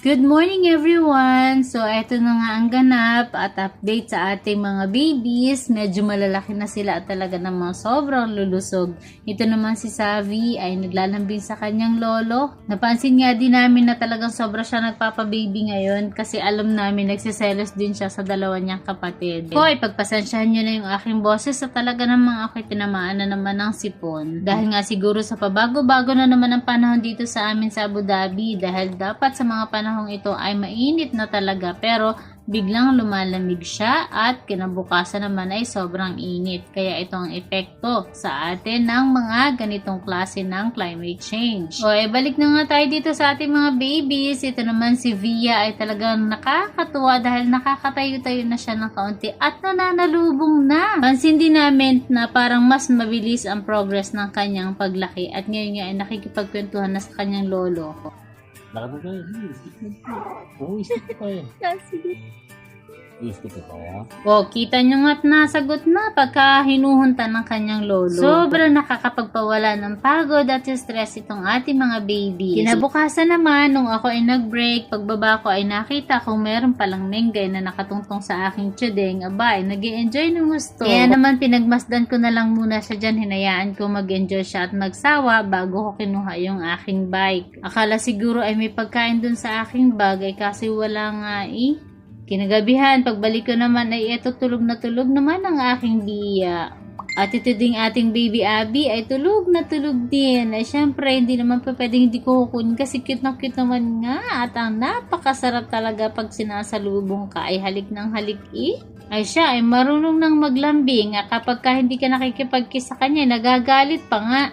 Good morning everyone! So, eto na nga ang ganap at update sa ating mga babies. Medyo malalaki na sila at talaga namang sobrang lulusog. Ito naman si Savi ay naglalambing sa kanyang lolo. Napansin nga din namin na talagang sobra siya nagpapababy ngayon kasi alam namin nagsiselos din siya sa dalawa niyang kapatid. Hoy, pagpasensyahan niyo na yung aking boses sa talaga namang ako'y tinamaan na naman ng sipon. Dahil nga siguro sa pabago-bago na naman ang panahon dito sa amin sa Abu Dhabi dahil dapat sa mga panahon ito ay mainit na talaga pero biglang lumalamig siya at kinabukasan naman ay sobrang init. Kaya ito ang epekto sa atin ng mga ganitong klase ng climate change. O balik na nga tayo dito sa ating mga babies. Ito naman si Via ay talagang nakakatuwa dahil nakakatayo-tayo na siya ng kaunti at nananalubong na. Pansin din namin na parang mas mabilis ang progress ng kanyang paglaki at ngayon nga ay nakikipagkwentuhan na sa kanyang lolo. Lakad na tayo. Oo, isip ko tayo. Sige. Isip ko tayo. O, kita nyo nga't nasagot na pagka hinuhunta ng kanyang lolo. Sobrang nakakapagpawala ng pagod at stress itong ating mga baby. Kinabukasan naman, nung ako ay nag-break, pagbaba ko ay nakita kung meron palang menggay na nakatungtong sa aking tiyudeng. Aba, ay nag-i-enjoy ng gusto. Kaya naman pinagmasdan ko na lang muna siya dyan. Hinayaan ko mag-enjoy siya at magsawa bago ko kinuha yung aking bike. Akala siguro ay may pagkain dun sa aking bag ay kasi wala nga Kinagabihan, pagbalik ko naman ay eto tulog naman ang aking Bia. At ito ding ating baby Abby ay tulog na tulog din. Ay syempre, hindi naman pa pwedeng hindi ko kukunin kasi cute naman nga. At ang napakasarap talaga pag sinasalubong ka ay halik ng halik Ay siya ay marunong nang maglambing. Kapag ka hindi ka nakikipag-kiss sa kanya, nagagalit pa nga.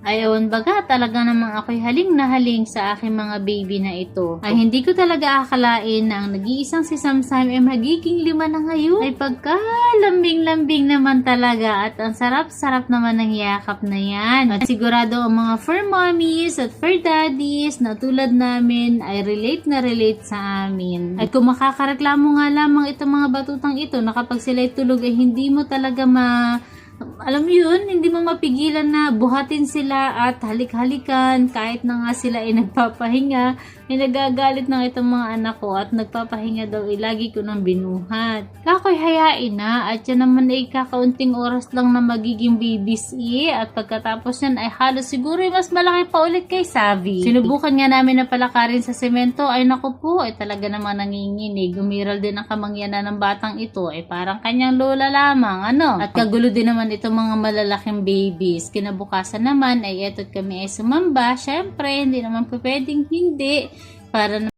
Ay ewan baga, talaga namang ako'y haling na haling sa aking mga baby na ito. Ay hindi ko talaga akalain na ang nag-iisang si Samsam ay magiging 5 na ngayon. Ay pagka lambing-lambing naman talaga at ang sarap-sarap naman ng yakap na yan. At sigurado ang mga fur mommies at fur daddies na tulad namin ay relate na relate sa amin. At kung makakareklamo nga lamang itong mga batutang ito na kapag sila'y tulog ay hindi mo talaga alam mo yun, hindi mo mapigilan na buhatin sila at halik-halikan kahit na nga sila ay nagpapahinga. Ay nagagalit ng itong mga anak ko at nagpapahinga daw lagi ko nang binuhat. Kakoy hayain na at yan naman ay kakaunting oras lang na magiging babies at pagkatapos yan ay halos siguro ay mas malaki pa ulit kay Savi. Sinubukan nga namin na palakarin sa semento ay naku po ay talaga naman nanginginig. Gumiral din ang kamangyanan ng batang ito ay parang kanyang lola lamang At kagulo din naman itong mga malalaking babies. Kinabukasan naman ay eto't kami ay sumamba. Syempre hindi naman pwedeng hindi para